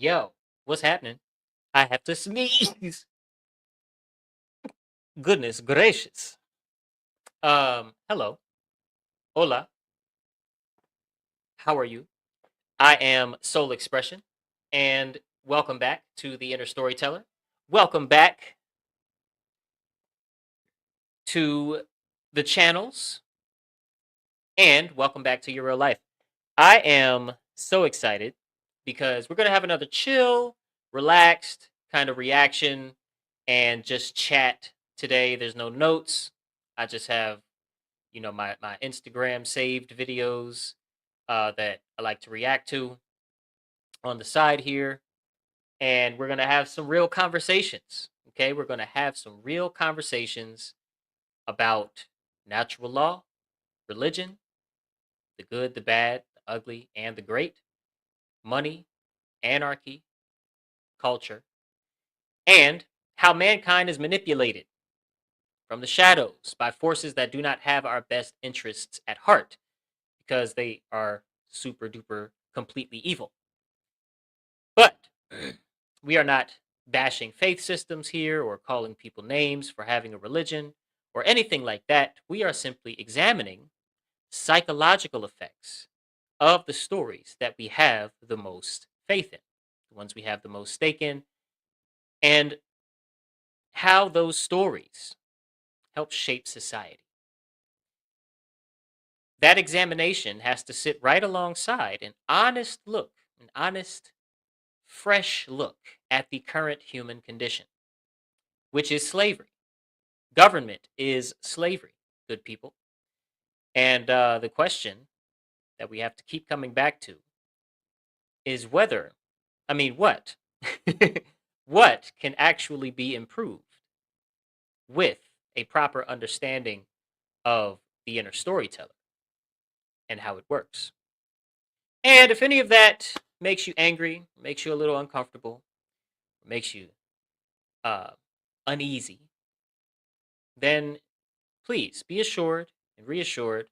Yo, what's happening? I have to sneeze. Goodness gracious. Hello. Hola. How are you? I am Soul Expression, and welcome back to the Inner Storyteller. Welcome back to the channels, and welcome back to your real life. I am so excited because we're going to have another chill, relaxed kind of reaction and just chat today. There's no notes. I just have my Instagram saved videos that I like to react to on the side here, and we're gonna have some real conversations. Okay, we're gonna have some real conversations about natural law, religion, the good, the bad, the ugly, and the great, money, anarchy, culture, and how mankind is manipulated from the shadows by forces that do not have our best interests at heart because they are super duper completely evil. But we are not bashing faith systems here or calling people names for having a religion or anything like that. We are simply examining psychological effects of the stories that we have the most faith in, the ones we have the most stake in, and how those stories help shape society. That examination has to sit right alongside an honest, fresh look at the current human condition, which is slavery. Government is slavery, good people. And the question that we have to keep coming back to is what, what can actually be improved with a proper understanding of the inner storyteller and how it works. And if any of that makes you angry, makes you a little uncomfortable, makes you uh, uneasy, then please be assured and reassured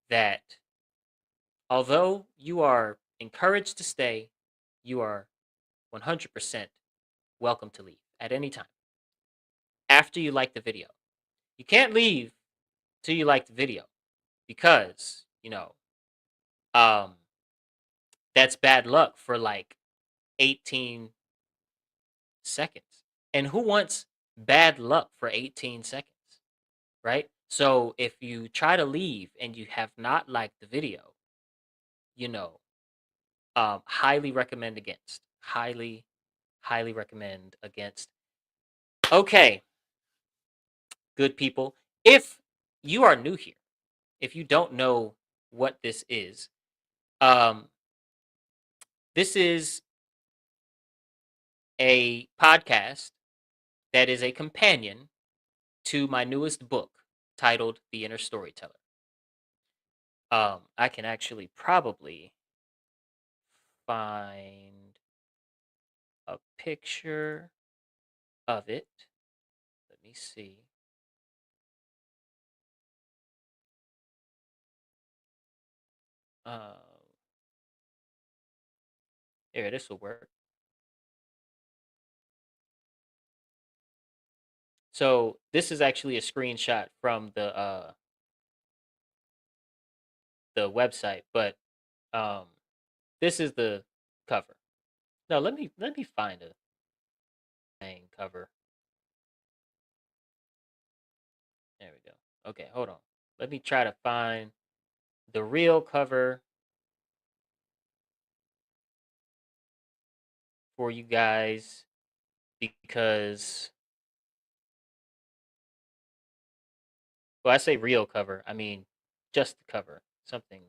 that although you are encouraged to stay, you are 100% welcome to leave at any time after you like the video. You can't leave till you like the video because, um, that's bad luck for like 18 seconds. And who wants bad luck for 18 seconds, right? So if you try to leave and you have not liked the video, you know, highly recommend against. Highly recommend against. Okay, good people. If you are new here, if you don't know what um, this is a podcast that is a companion to my newest book titled The Inner Storyteller. I can actually probably find a picture of it. Let me see. Um, Here, this will work. So this is actually a screenshot from the website, but um, this is the cover. No, let me find a main cover. There we go. Okay, hold on. Let me try to find the real cover for you guys because, well, I say real cover. I mean just the cover. Something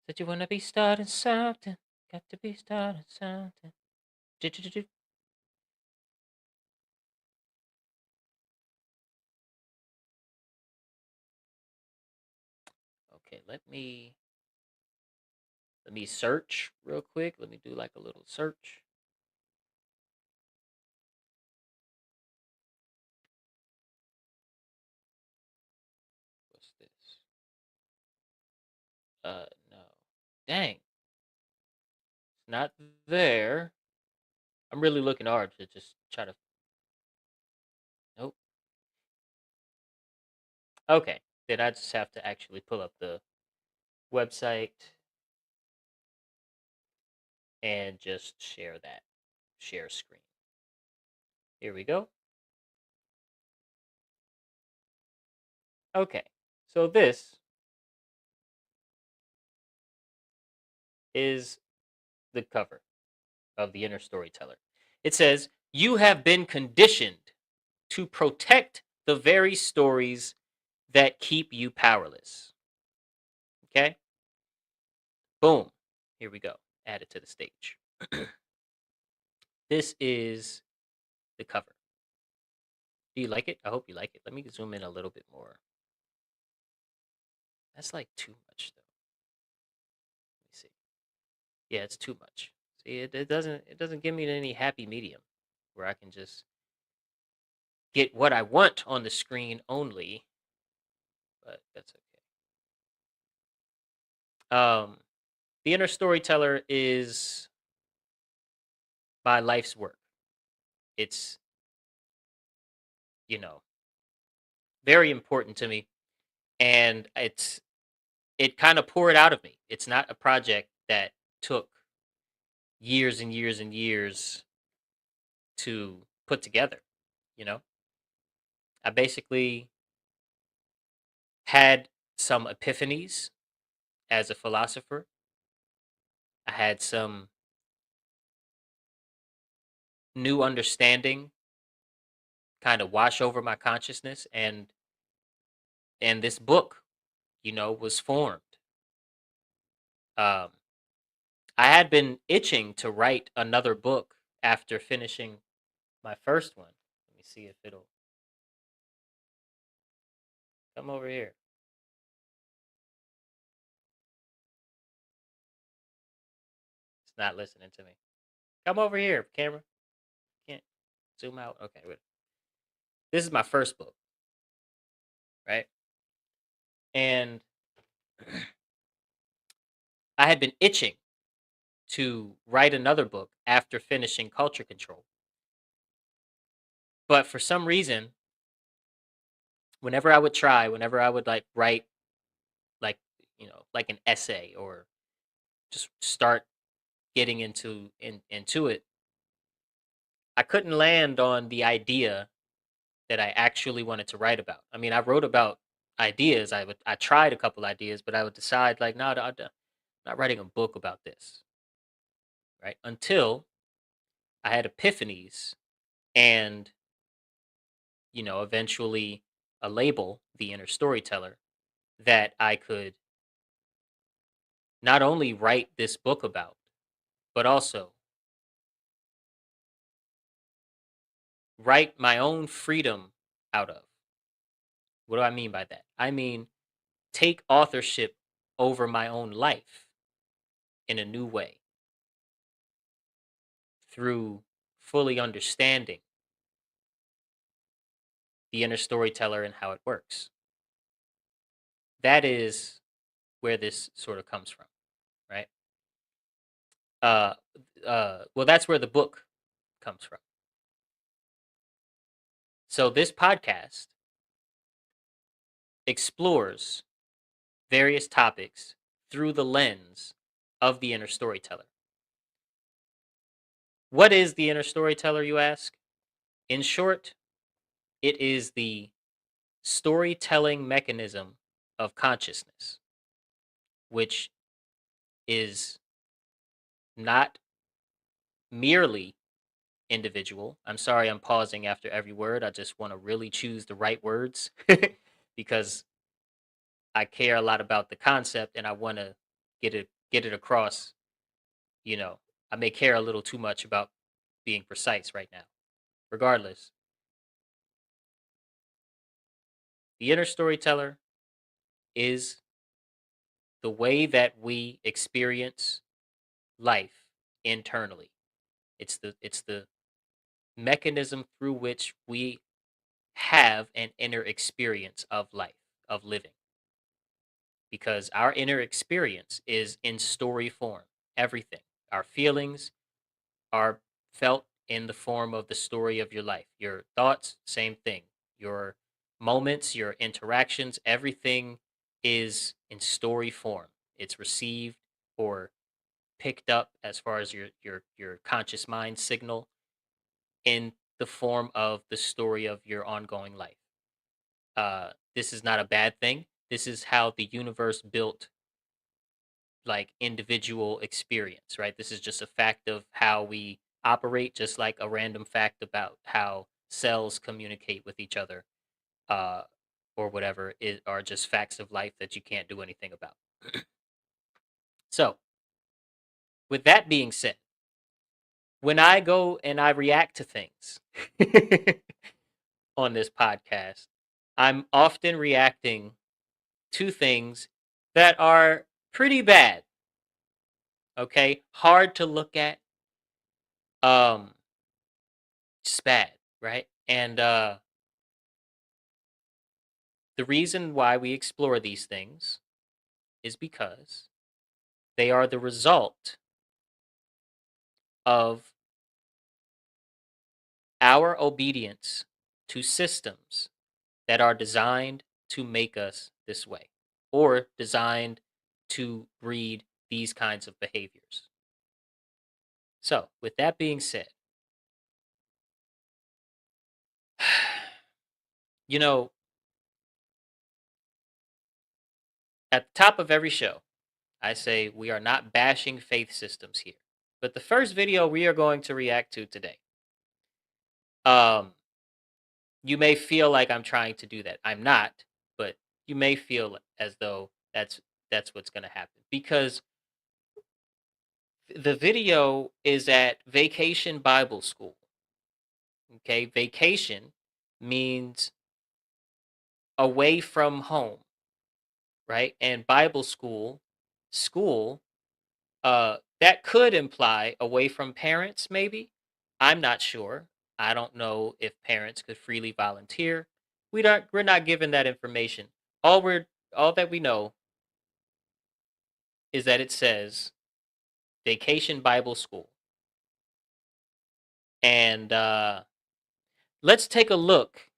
that you wanna be starting something. Got to be starting something. Do-do-do-do. Okay, let me search real quick. Let me do like a little search. What's this? No. Dang, it's not there. I'm really looking hard to just try to. Nope. Okay, then I just have to actually pull up the website and just share that. Share screen. Here we go. Okay, so this is the cover of The Inner Storyteller. It says, "You have been conditioned to protect the very stories that keep you powerless." Okay? Boom. Here we go. Add it to the stage. This is the cover. Do you like it? I hope you like it. Let me zoom in a little bit more. That's like too much though. Let me see. Yeah, it's too much. See, it doesn't give me any happy medium where I can just get what I want on the screen only, but that's okay. The Inner Storyteller is my life's work. It's, you know, very important to me, and it kind of poured out of me. It's not a project that took years and years and years to put together, you know? I basically had some epiphanies as a philosopher. I had some new understanding kind of wash over my consciousness, and this book, was formed. Um I had been itching to write another book after finishing my first one. Let me see if it'll come over here. It's not listening to me. Come over here, camera. Can't zoom out. Okay, wait. This is my first book, right? And I had been itching to write another book after finishing Culture Control. But for some reason, whenever I would like write like, like an essay or just start getting into it, I couldn't land on the idea that I actually wanted to write about. I mean, I wrote about ideas. I tried a couple ideas, but I would decide like, no, I'm not writing a book about this, right? Until I had epiphanies and, eventually a label, the inner storyteller, that I could not only write this book about, but also write my own freedom out of. What do I mean by that? I mean, take authorship over my own life in a new way through fully understanding the inner storyteller and how it works. That is where this sort of comes from, right? Uh, well, that's where the book comes from. So this podcast explores various topics through the lens of the inner storyteller. What is the inner storyteller, you ask? In short, it is the storytelling mechanism of consciousness, which is not merely individual. I'm sorry I'm pausing after every word. I just want to really choose the right words because I care a lot about the concept and I want to get it across, you know. I may care a little too much about being precise right now. Regardless, the inner storyteller is the way that we experience life internally. It's the mechanism through which we have an inner experience of life, of living. because our inner experience is in story form. Everything, our feelings are felt in the form of the story of your life. Your thoughts, same thing. Your moments, your interactions, everything is in story form. It's received or picked up as far as your conscious mind signal in the form of the story of your ongoing life. This is not a bad thing. This is how the universe built like individual experience, right? This is just a fact of how we operate, just like a random fact about how cells communicate with each other, uh, or whatever, are just facts of life that you can't do anything about. So, with that being said, when I go and I react to things on this podcast, I'm often reacting to things that are pretty bad, okay? Hard to look at, um, just bad, right? And the reason why we explore these things is because they are the result of our obedience to systems that are designed to make us this way or designed to breed these kinds of behaviors. So, with that being said, you know, at the top of every show, I say we are not bashing faith systems here. But the first video we are going to react to today, um, you may feel like I'm trying to do that. I'm not, but you may feel as though that's what's going to happen because the video is at Vacation Bible School. Okay, vacation means away from home, right? And Bible school, school, that could imply away from parents, maybe. I'm not sure. I don't know if parents could freely volunteer. We're not given that information. All that we know is that it says Vacation Bible School. And let's take a look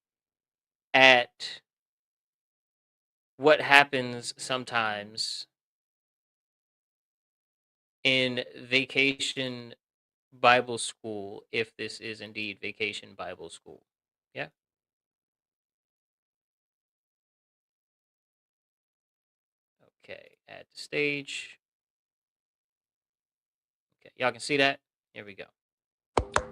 at what happens sometimes in Vacation Bible School, if this is indeed Vacation Bible School. Yeah. Okay. Add to stage. Okay. Y'all can see that? Here we go.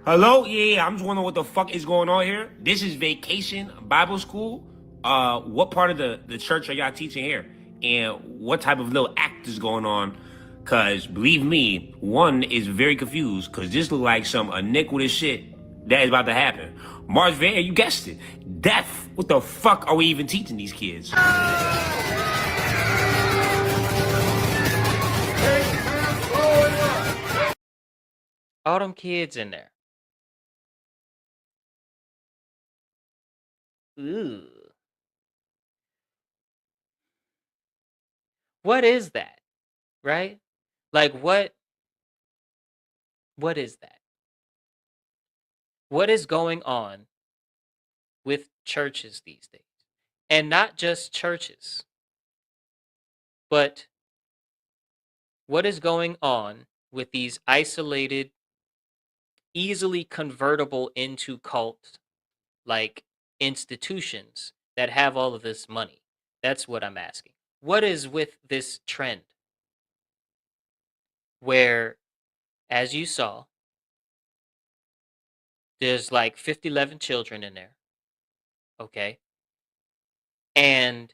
Hello? Yeah, I'm just wondering what the fuck is going on here. This is Vacation Bible School. What part of the church are y'all teaching here? And what type of little act is going on? Cause believe me, one is very confused cause this look like some iniquitous shit that is about to happen. Mars Van, you guessed it. Death. What the fuck are we even teaching these kids? All them kids in there. Ooh. What is that? Right? Like what is that? What is going on with churches these days? And not just churches, but what is going on with these isolated, easily convertible into cult like institutions that have all of this money? That's what I'm asking. What is with this trend where, as you saw, there's like 11 children in there, okay? And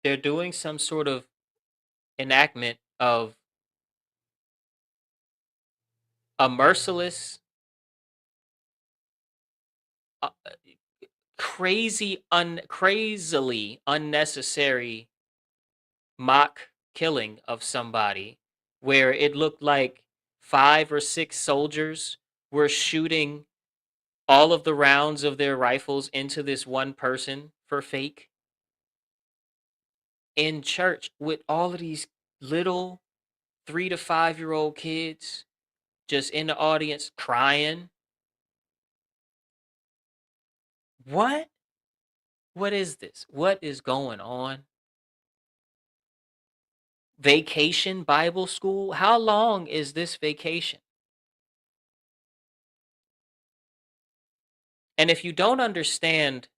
they're doing some sort of enactment of a merciless, uh, crazily unnecessary mock killing of somebody where it looked like 5 or 6 soldiers were shooting all of the rounds of their rifles into this one person for fake. in church with all of these little 3 to 5 year old kids just in the audience crying. What? What is this? What is going on? Vacation Bible school? How long is this vacation? And if you don't understand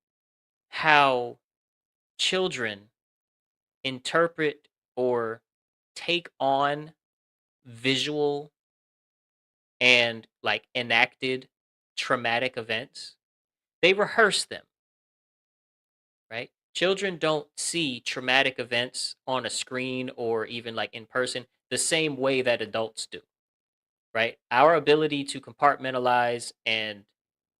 how children interpret or take on visual and like enacted traumatic events, they rehearse them, right? Children don't see traumatic events on a screen or even like in person the same way that adults do, right? Our ability to compartmentalize and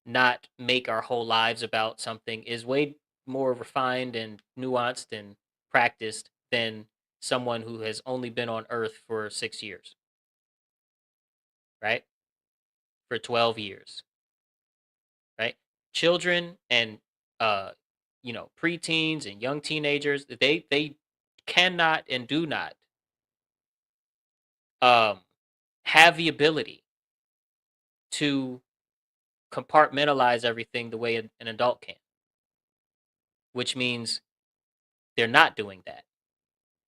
not make our whole lives about something is way more refined and nuanced and practiced than someone who has only been on earth for 6 years, right? For 12 years, right? Children and uh preteens and young teenagers, they cannot and do not um have the ability to compartmentalize everything the way an adult can, which means they're not doing that,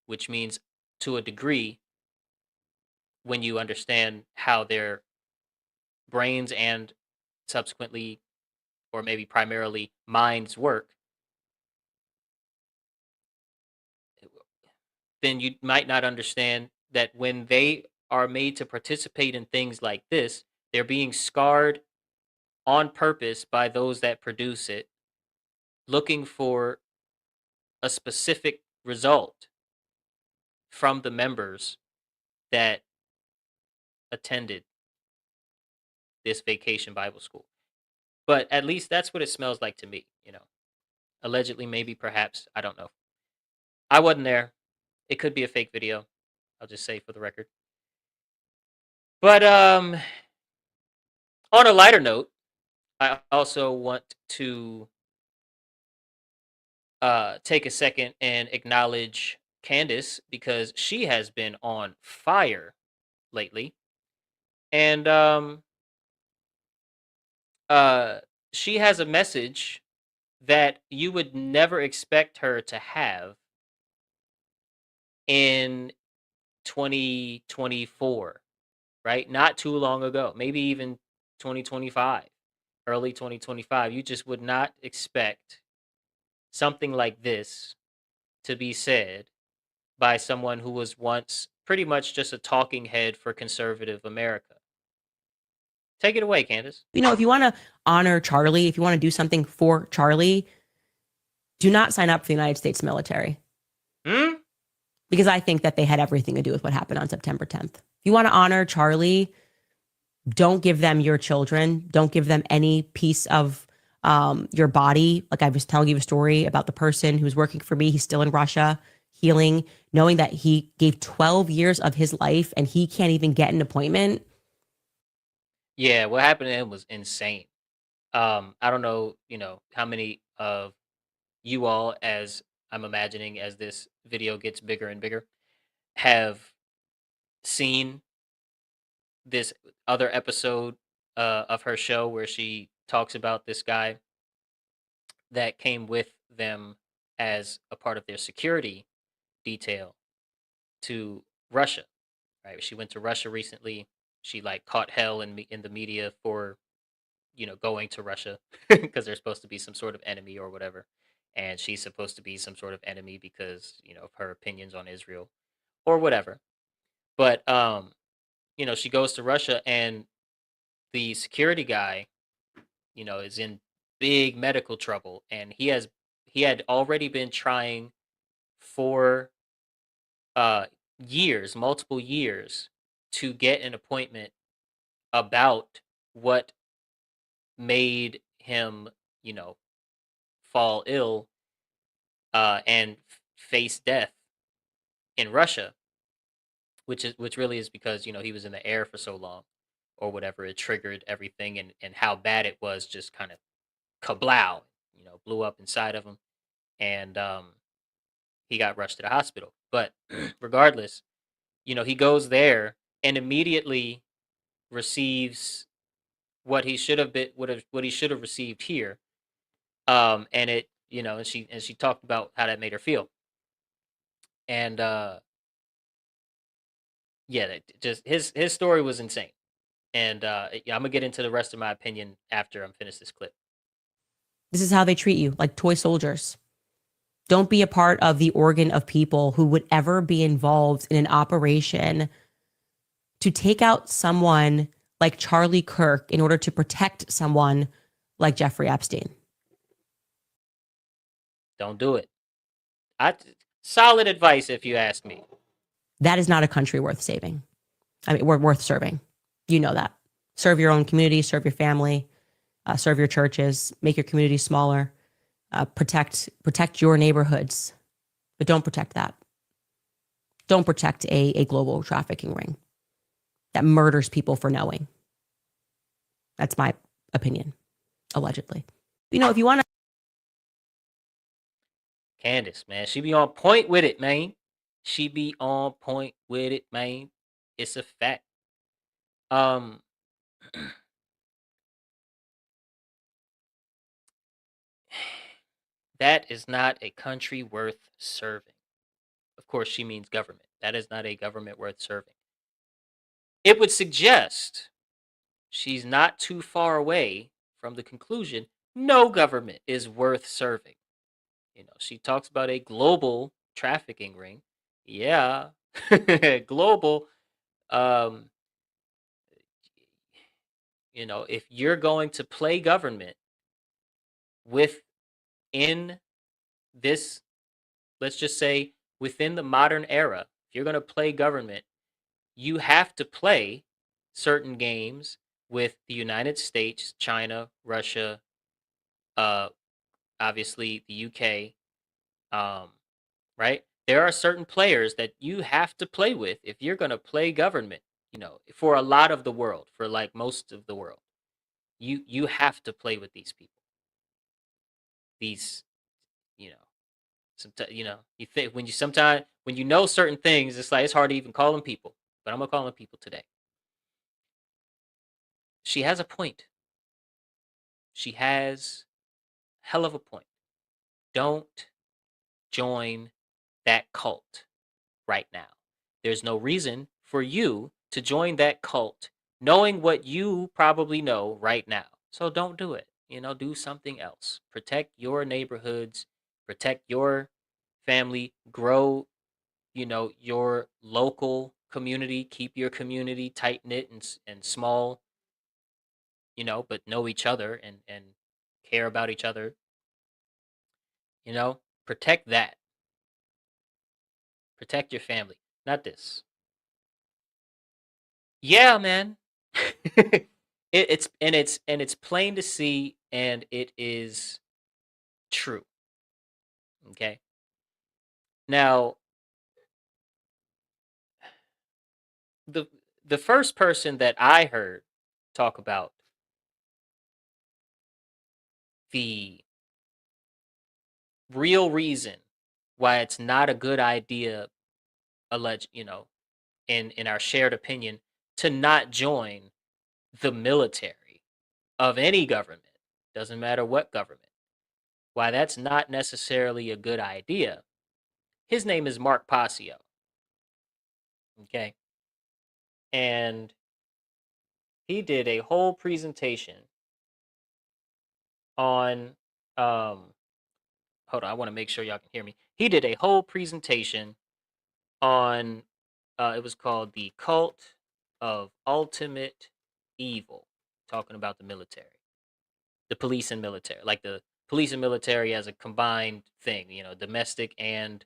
which means to a degree, when you understand how their brains and subsequently or maybe primarily minds work, then you might not understand that when they are made to participate in things like this, they're being scarred on purpose by those that produce it, looking for a specific result from the members that attended this vacation Bible school. But at least that's what it smells like to me. Allegedly, maybe, perhaps, I don't know. I wasn't there. It could be a fake video. I'll just say for the record. But on a lighter note, I also want to take a second and acknowledge Candace because she has been on fire lately. And uh she has a message that you would never expect her to have in 2024, right? Not too long ago, maybe even 2025, early 2025. You just would not expect something like this to be said by someone who was once pretty much just a talking head for conservative America. Take it away, Candace. If you want to honor Charlie, if you want to do something for Charlie, do not sign up for the United States military. Hmm? Because I think that they had everything to do with what happened on September 10th. If you want to honor Charlie, don't give them your children. Don't give them any piece of your body. Like I was telling you a story about the person who's working for me. He's still in Russia healing, knowing that he gave 12 years of his life and he can't even get an appointment. Yeah, what happened to him was insane. I don't know, how many of you all, as I'm imagining as this video gets bigger and bigger, have seen this other episode of her show where she talks about this guy that came with them as a part of their security detail to Russia. Right? She went to Russia recently. She like caught hell in the media for going to Russia because there's supposed to be some sort of enemy or whatever, and she's supposed to be some sort of enemy because of her opinions on Israel or whatever. But she goes to Russia and the security guy, is in big medical trouble, and he had already been trying for uh years, multiple years, to get an appointment about what made him, you know, fall ill and face death in Russia, which really is because he was in the air for so long or whatever. It triggered everything, and how bad it was just kind of kablow, blew up inside of him. And he got rushed to the hospital. But regardless, he goes there and immediately receives what he should have been what he should have received here. And it, and she talked about how that made her feel. And yeah, just his story was insane. And yeah, I'm gonna get into the rest of my opinion after I'm finished this clip. This is how they treat you, like toy soldiers. Don't be a part of the organ of people who would ever be involved in an operation to take out someone like Charlie Kirk in order to protect someone like Jeffrey Epstein. Don't do it. Solid advice if you ask me. That is not a country worth saving. I mean, we're worth serving. You know that. Serve your own community, serve your family, serve your churches, make your community smaller, protect your neighborhoods, but don't protect that. Don't protect a global trafficking ring that murders people for knowing. That's my opinion, allegedly. If you want to. Candace, man, she be on point with it, man. She be on point with it, man. It's a fact. Um, that is not a country worth serving. Of course, she means government. That is not a government worth serving. It would suggest she's not too far away from the conclusion no government is worth serving. She talks about a global trafficking ring. Yeah, global. Um, if you're going to play government within this, let's just say within the modern era, if you're going to play government, you have to play certain games with the United States, China, Russia, uh, obviously the UK, right? There are certain players that you have to play with if you're going to play government, for a lot of the world, for like most of the world. You have to play with these people. These, you know, sometimes, you think when you know certain things, it's like it's hard to even call them people. But I'm gonna call them people today. She has a point. She has hell of a point. Don't join that cult right now. There's no reason for you to join that cult knowing what you probably know right now. So don't do it. Do something else. Protect your neighborhoods, protect your family, grow, your local community, keep your community tight knit and small, but know each other and care about each other. Protect that. Protect your family, not this. Yeah, man. It's plain to see, and it is true. Okay. Now, the the first person that I heard talk about the real reason why it's not a good idea, in our shared opinion, to not join the military of any government, doesn't matter what government, why that's not necessarily a good idea. His name is Mark Passio. Okay. And he did a whole presentation on hold on, I want to make sure y'all can hear me. He did a whole presentation on it was called The Cult of Ultimate Evil, talking about the military. The police and military, like the police and military as a combined thing, domestic and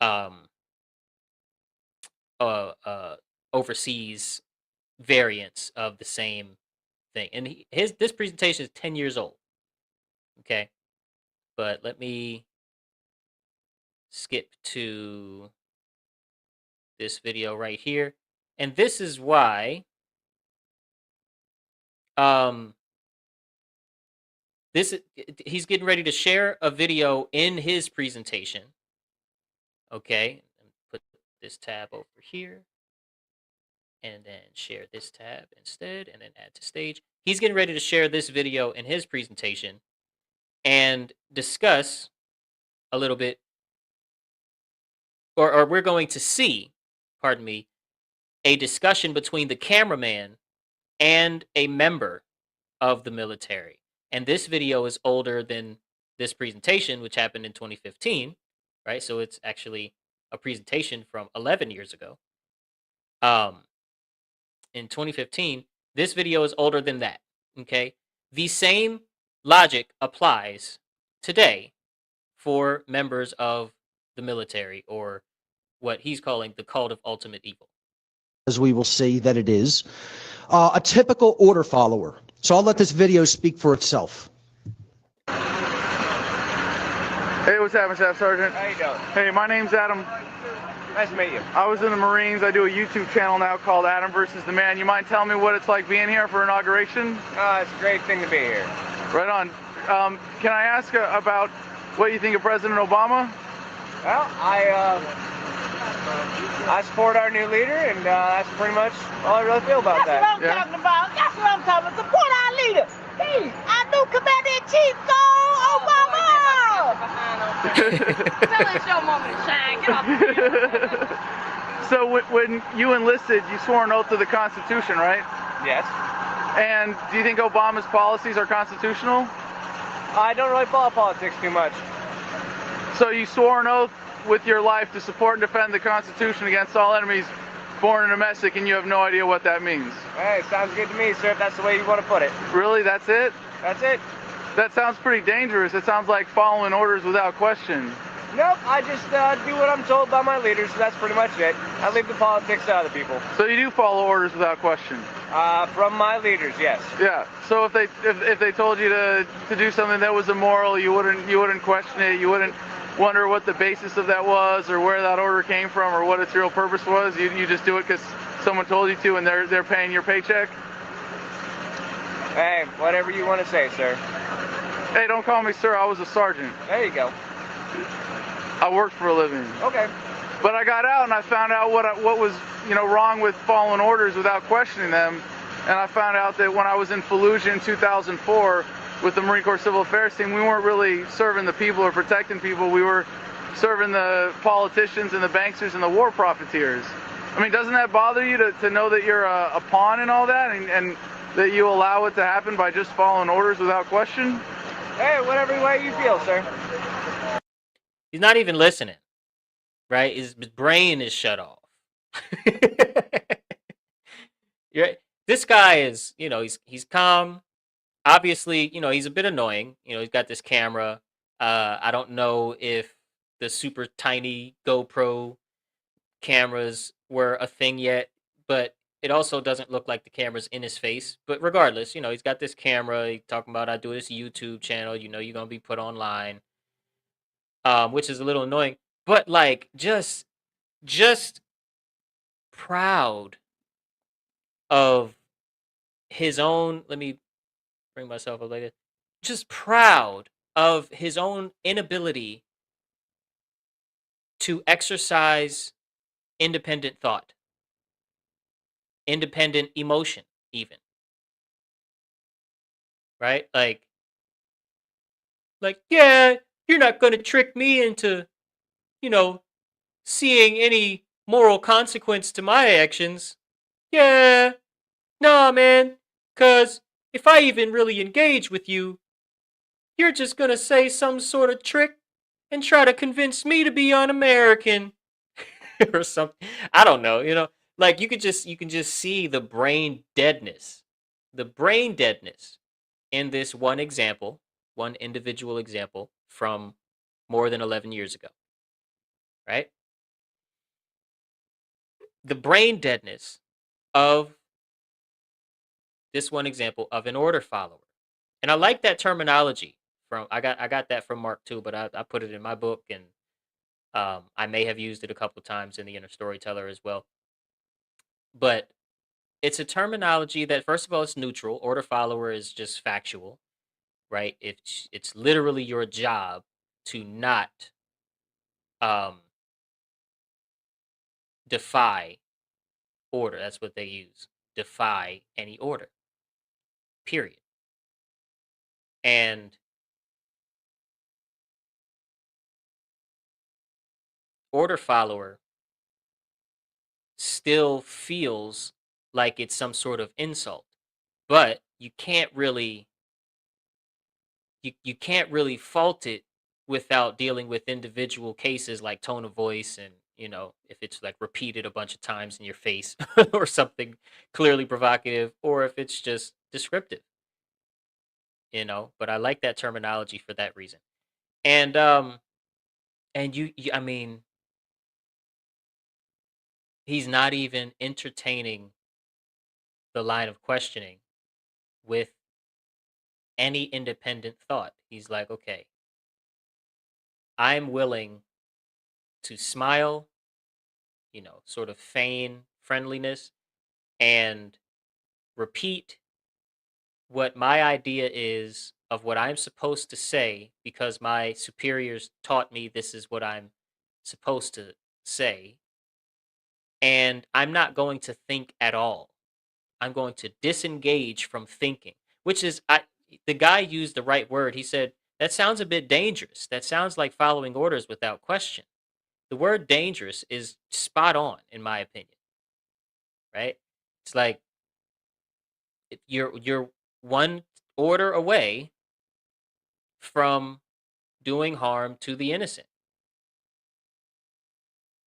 um uh uh overseas variants of the same thing. And this presentation is 10 years old. Okay. But let me skip to this video right here. And this is why um this he's getting ready to share a video in his presentation Okay, and put this tab over here, and then share this tab instead, and then add to stage. He's getting ready to share this video in his presentation and discuss a little bit, or we're going to see, pardon me, a discussion between the cameraman and a member of the military. And this video is older than this presentation, which happened in 2015, right? So it's actually a presentation from 11 years ago. In 2015, this video is older than that. Okay. The same logic applies today for members of the military, or what he's calling the cult of ultimate evil. As we will see that it is a typical order follower. So I'll let this video speak for itself. Hey, what's happening, Staff Sergeant? How you doing? Hey, my name's Adam. Nice to meet you. I was in the Marines. I do a YouTube channel now called Adam versus the Man. You mind telling me what it's like being here for inauguration? It's a great thing to be here. Right on. Can I ask about what you think of President Obama? Well, I support our new leader, and that's pretty much all I really feel about That's that. what I'm talking about. That's what I'm talking about. Support our leader. Hey, our new Commander-in-Chief, go Obama! Tell us your moment to shine. Get off the So when you enlisted, you swore an oath to the Constitution, right? Yes. And do you think Obama's policies are constitutional? I don't really follow politics too much. So you swore an oath with your life to support and defend the Constitution against all enemies, foreign and domestic, and you have no idea what that means. Hey, sounds good to me, sir, if that's the way you want to put it. Really? That's it? That's it. That sounds pretty dangerous. It sounds like following orders without question. Nope, I just do what I'm told by my leaders, so that's pretty much it. I leave the politics to other people. So you do follow orders without question? From my leaders, yes. Yeah. So if they told you to do something that was immoral, you wouldn't question it. You wouldn't wonder what the basis of that was, or where that order came from, or what its real purpose was. You just do it because someone told you to, and they're paying your paycheck. Hey, whatever you want to say, sir. Hey, don't call me sir. I was a sergeant. There you go. I worked for a living. Okay. But I got out and I found out what was wrong with following orders without questioning them. And I found out that when I was in Fallujah in 2004 with the Marine Corps Civil Affairs team, we weren't really serving the people or protecting people. We were serving the politicians and the banksters and the war profiteers. I mean, doesn't that bother you to know that you're a pawn in all that, and that you allow it to happen by just following orders without question? Hey, whatever way you feel, sir. He's not even listening, right? His brain is shut off. This guy is, he's calm. Obviously, he's a bit annoying. He's got this camera. I don't know if the super tiny GoPro cameras were a thing yet, but it also doesn't look like the camera's in his face. But regardless, he's got this camera. He's talking about, I do this YouTube channel. You're going to be put online, which is a little annoying. But like, just proud of his own. Let me bring myself up like this. Just proud of his own inability to exercise independent thought, independent emotion, even. Right? Like, yeah, you're not going to trick me into, seeing any moral consequence to my actions. Yeah. Nah, man. 'Cause if I even really engage with you, you're just going to say some sort of trick and try to convince me to be un-American or something. I don't know, like you can just see the brain deadness. The brain deadness in this one example, one individual example from more than 11 years ago. Right? The brain deadness of this one example of an order follower. And I like that terminology from I got that from Mark too, but I put it in my book, and I may have used it a couple of times in the Inner Storyteller as well. But it's a terminology that, first of all, it's neutral. Order follower is just factual, right? It's literally your job to not defy order. That's what they use. Defy any order. Period. And order follower still feels like it's some sort of insult, but you can't really you can't really fault it without dealing with individual cases like tone of voice, and if it's like repeated a bunch of times in your face or something clearly provocative, or if it's just descriptive. But I like that terminology for that reason. And I mean, he's not even entertaining the line of questioning with any independent thought. He's like, okay, I'm willing to smile, sort of feign friendliness, and repeat what my idea is of what I'm supposed to say because my superiors taught me this is what I'm supposed to say. And I'm not going to think at all. I'm going to disengage from thinking, which is, the guy used the right word. He said, that sounds a bit dangerous. That sounds like following orders without question. The word dangerous is spot on, in my opinion, right? It's like you're one order away from doing harm to the innocent,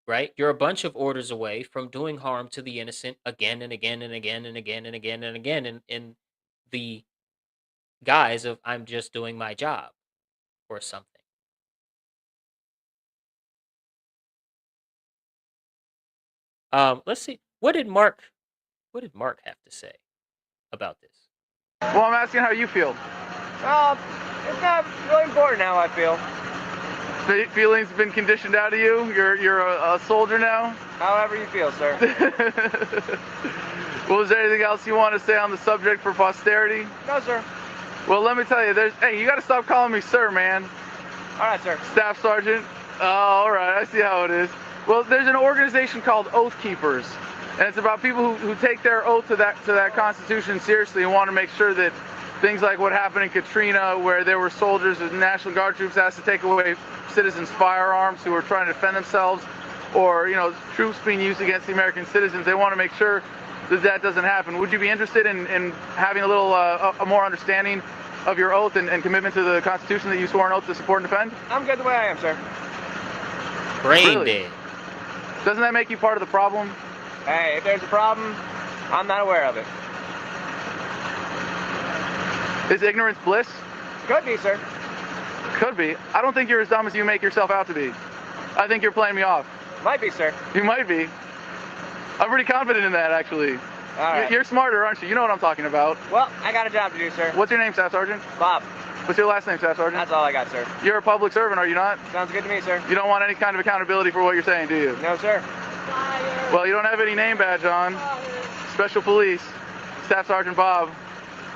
right? You're a bunch of orders away from doing harm to the innocent again and again and again and again and again and again in the guise of I'm just doing my job or something. Let's see. What did Mark have to say about this? Well, I'm asking how you feel. It's not really important how I feel. Feelings been conditioned out of you. You're a soldier now. However you feel, sir. Well, is there anything else you want to say on the subject for posterity? No, sir. Well, let me tell you, hey, you got to stop calling me sir, man. All right, sir. Staff Sergeant. Oh, all right, I see how it is. Well, there's an organization called Oath Keepers, and it's about people who take their oath to that Constitution seriously and want to make sure that things like what happened in Katrina, where there were soldiers and National Guard troops asked to take away citizens' firearms who were trying to defend themselves, or troops being used against the American citizens. They want to make sure that doesn't happen. Would you be interested in having a little a more understanding of your oath and commitment to the Constitution that you swore an oath to support and defend? I'm good the way I am, sir. Brain Really? dead. Doesn't that make you part of the problem? Hey, if there's a problem, I'm not aware of it. Is ignorance bliss? Could be, sir. Could be. I don't think you're as dumb as you make yourself out to be. I think you're playing me off. Might be, sir. You might be. I'm pretty confident in that, actually. All right. You're smarter, aren't you? You know what I'm talking about. Well, I got a job to do, sir. What's your name, Staff Sergeant? Bob. What's your last name, Staff Sergeant? That's all I got, sir. You're a public servant, are you not? Sounds good to me, sir. You don't want any kind of accountability for what you're saying, do you? No, sir. Well, you don't have any name badge on. Special Police, Staff Sergeant Bob.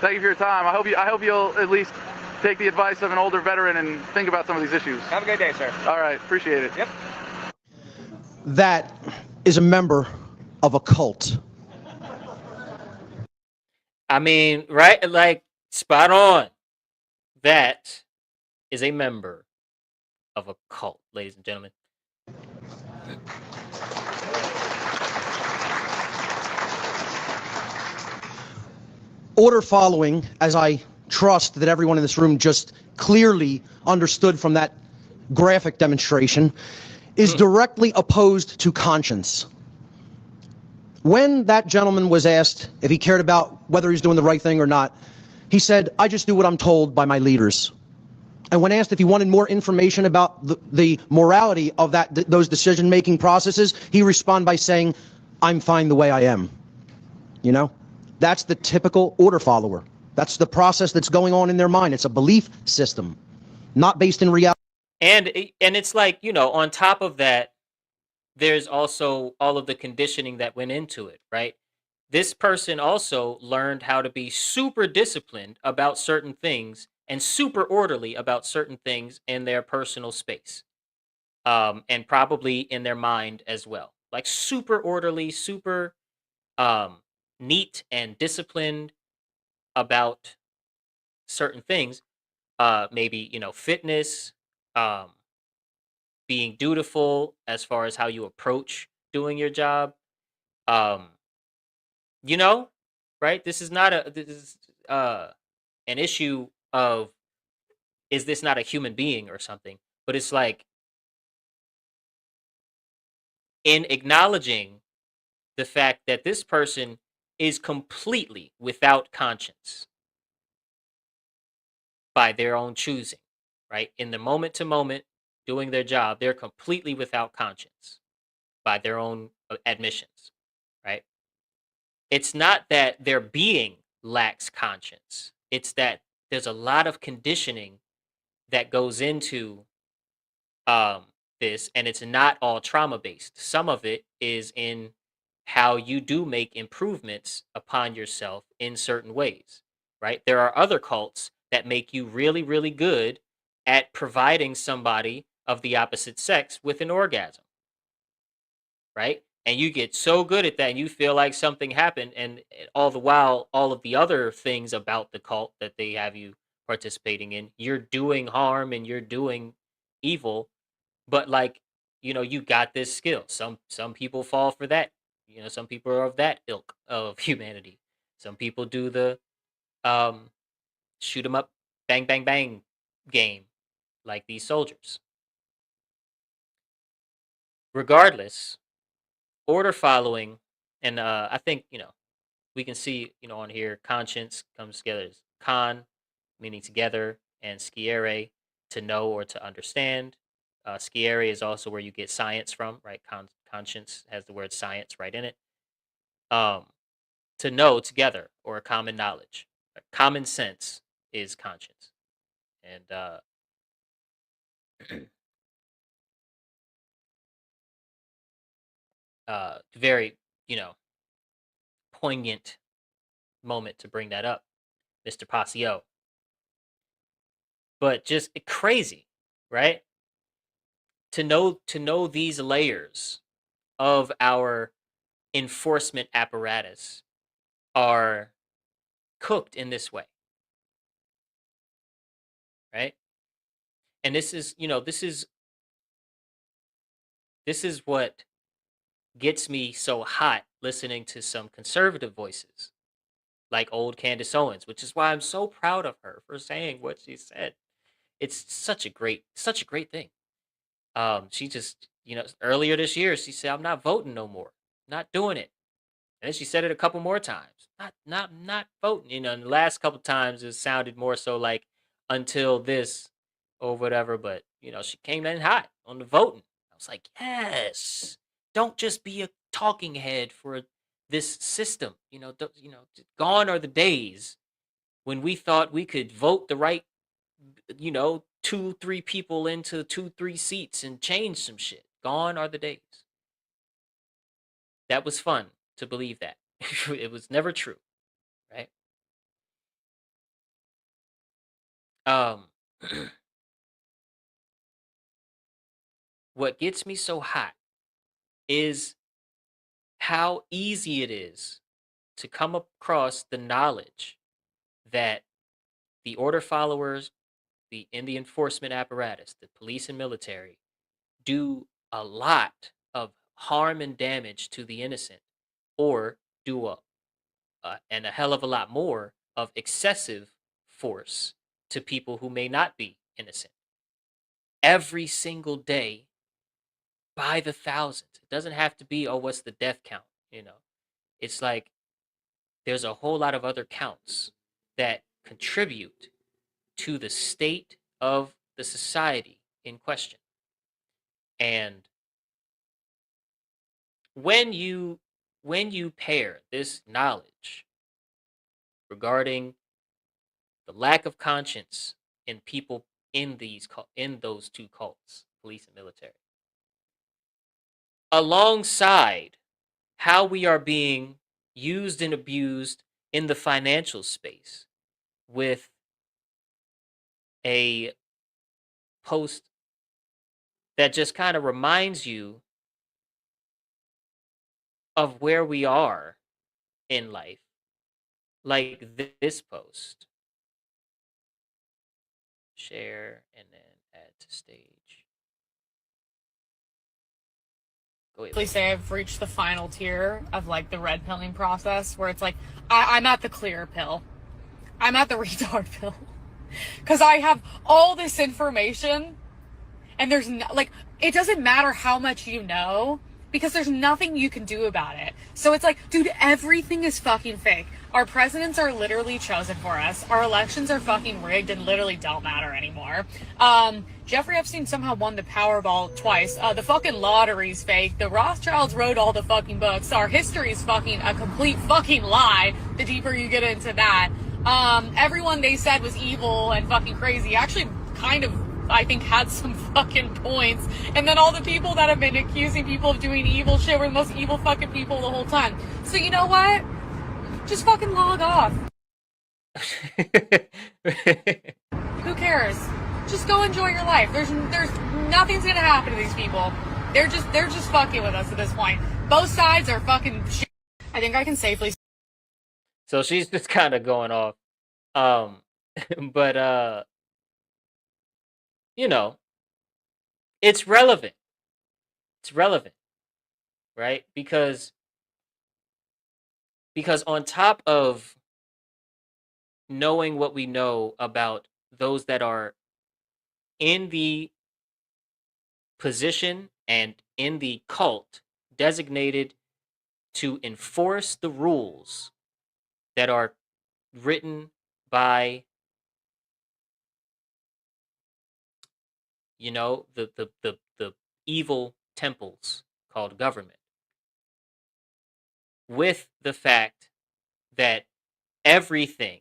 Thank you for your time. I hope you'll at least take the advice of an older veteran and think about some of these issues. Have a good day, sir. All right, appreciate it. Yep. That is a member of a cult. I mean, right? Like, spot on. That is a member of a cult, ladies and gentlemen. Order following, as I trust that everyone in this room just clearly understood from that graphic demonstration, is directly opposed to conscience. When that gentleman was asked if he cared about whether he's doing the right thing or not, he said, I just do what I'm told by my leaders. And when asked if he wanted more information about the morality of those decision-making processes, he responded by saying, I'm fine the way I am. You know? That's the typical order follower. That's the process that's going on in their mind. It's a belief system, not based in reality. And it's like, on top of that, there's also all of the conditioning that went into it, right? This person also learned how to be super disciplined about certain things and super orderly about certain things in their personal space, and probably in their mind as well. like super orderly, super neat and disciplined about certain things. Maybe, fitness, um, being dutiful as far as how you approach doing your job. Um, you know, right? This is an issue of, is this not a human being or something? But it's like, in acknowledging the fact that this person is completely without conscience by their own choosing, right? In the moment to moment doing their job, they're completely without conscience by their own admissions, right? It's not that their being lacks conscience. It's that there's a lot of conditioning that goes into um this, and it's not all trauma based. Some of it is in how you do make improvements upon yourself in certain ways, right? There are other cults that make you really really good at providing somebody of the opposite sex with an orgasm, right? And you get so good at that, and you feel like something happened, and all the while, all of the other things about the cult that they have you participating in, you're doing harm and you're doing evil, but like, you got this skill. Some people fall for that. Some people are of that ilk of humanity. Some people do the um shoot 'em up, bang bang bang game, like these soldiers. Regardless, order following, and I think, we can see, on here, conscience comes together as con, meaning together, and sciere, to know or to understand. Sciere is also where you get science from, right? Conscience has the word science right in it. Um, to know together, or a common knowledge. Common sense is conscience. And very, poignant moment to bring that up, Mr. Passio. But just crazy, right? To know these layers of our enforcement apparatus are cooked in this way, right? And this is what gets me so hot listening to some conservative voices like old Candace Owens, which is why I'm so proud of her for saying what she said. It's such a great thing. She just, earlier this year she said, "I'm not voting no more, not doing it." And then she said it a couple more times. Not voting. And the last couple times it sounded more so like until this or whatever. But she came in hot on the voting. I was like, yes. Don't just be a talking head for this system. Gone are the days when we thought we could vote the right, 2, 3 people into 2, 3 seats and change some shit. Gone are the days. That was fun to believe that. It was never true, right? Um, what gets me so hot is how easy it is to come across the knowledge that the order followers, in the enforcement apparatus, the police and military, do a lot of harm and damage to the innocent, or do and a hell of a lot more of excessive force to people who may not be innocent every single day by the thousands. It doesn't have to be, oh, what's the death count? It's like there's a whole lot of other counts that contribute to the state of the society in question. And when you pair this knowledge regarding the lack of conscience in people in those two cults, police and military, alongside how we are being used and abused in the financial space with a post that just kind of reminds you of where we are in life, like this post. Share and then add to stage. Go ahead, babe. Say I've reached the final tier of like the red pilling process where it's like I'm at the clear pill. I'm at the retard pill. Because I have all this information and there's no, like, it doesn't matter how much you know because there's nothing you can do about it. So it's like, dude, everything is fucking fake. Our presidents are literally chosen for us. Our elections are fucking rigged and literally don't matter anymore. Jeffrey Epstein somehow won the Powerball twice. The fucking lottery's fake. The Rothschilds wrote all the fucking books. Our history's fucking a complete fucking lie the deeper you get into that. Everyone they said was evil and fucking crazy actually kind of, I think, had some fucking points. And then all the people that have been accusing people of doing evil shit were the most evil fucking people the whole time. So you know what? Just fucking log off. Who cares? Just go enjoy your life. There's nothing's gonna happen to these people. They're just fucking with us at this point. Both sides are fucking shit. I think I can safely. So she's just kind of going off. But you know, it's relevant. It's relevant, right? Because on top of knowing what we know about those that are in the position and in the cult designated to enforce the rules that are written by, you know, the evil temples called government, with the fact that everything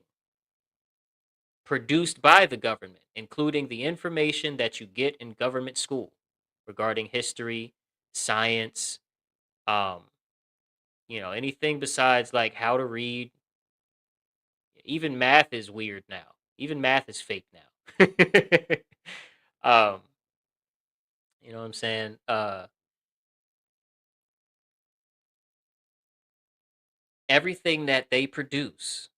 produced by the government, including the information that you get in government school regarding history, science, anything besides like how to read. Even math is weird now. Even math is fake now. You know what I'm saying? Everything that they produce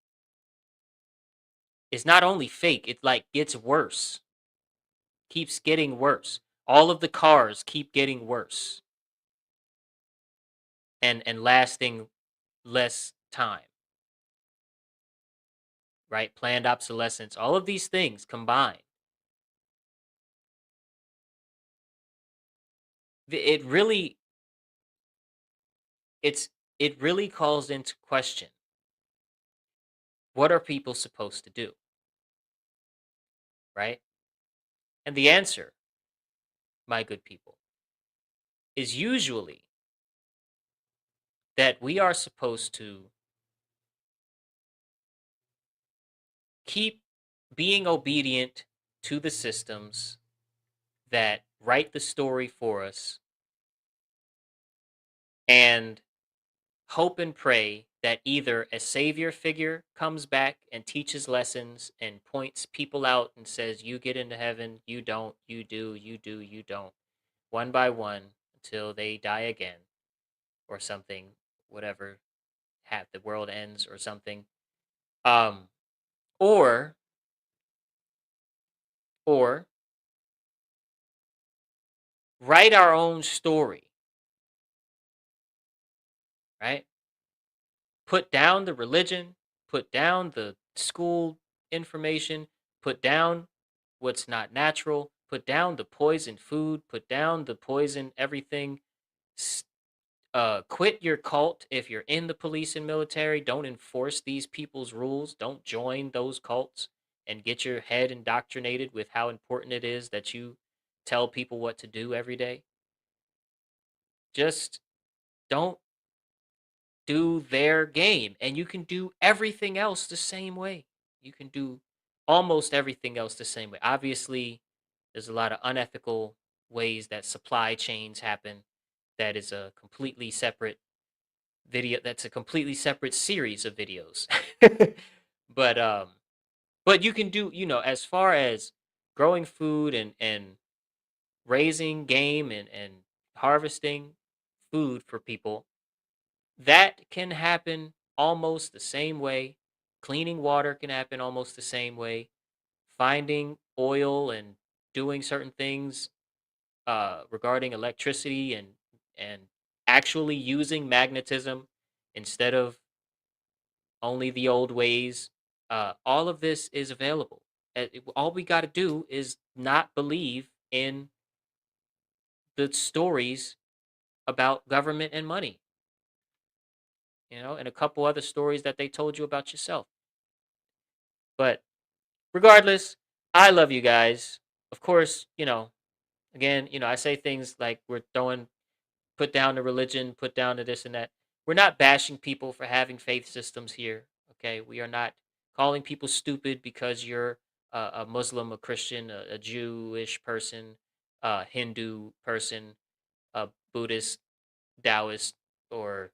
is not only fake, it like gets worse. Keeps getting worse. All of the cars keep getting worse. And lasting less time. Right? Planned obsolescence. All of these things combined. It really calls into question, what are people supposed to do? Right? And the answer, my good people, is usually that we are supposed to keep being obedient to the systems that write the story for us and hope and pray that either a savior figure comes back and teaches lessons and points people out and says, you get into heaven, you don't, you do, you do, you don't, one by one until they die again or something, whatever, the world ends or something. Or write our own story, right? Put down the religion, put down the school information, put down what's not natural, put down the poison food, put down the poison everything. Quit your cult if you're in the police and military. Don't enforce these people's rules. Don't join those cults and get your head indoctrinated with how important it is that you tell people what to do every day. Just don't do their game, and you can do everything else the same way. You can do almost everything else the same way. Obviously, there's a lot of unethical ways that supply chains happen. That is a completely separate video. That's a completely separate series of videos. But you can do, as far as growing food and raising game and harvesting food for people, that can happen almost the same way. Cleaning water can happen almost the same way. Finding oil and doing certain things regarding electricity and actually using magnetism instead of only the old ways. All of this is available. All we got to do is not believe in the stories about government and money, and a couple other stories that they told you about yourself. But regardless, I love you guys. Of course, again, I say things like we're throwing put down the religion, put down the this and that. We're not bashing people for having faith systems here. Okay, we are not calling people stupid because you're a Muslim, a Christian, a Jewish person, a Hindu person, a Buddhist, Taoist, or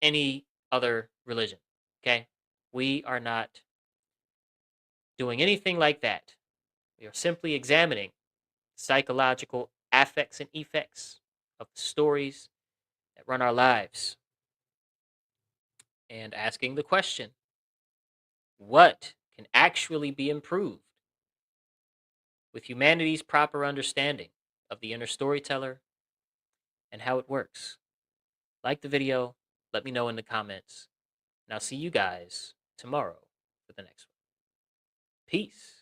any other religion. Okay, we are not doing anything like that. We are simply examining psychological affects and effects of the stories that run our lives and asking the question, what can actually be improved with humanity's proper understanding of the inner storyteller and how it works? Like the video, let me know in the comments, and I'll see you guys tomorrow for the next one. Peace.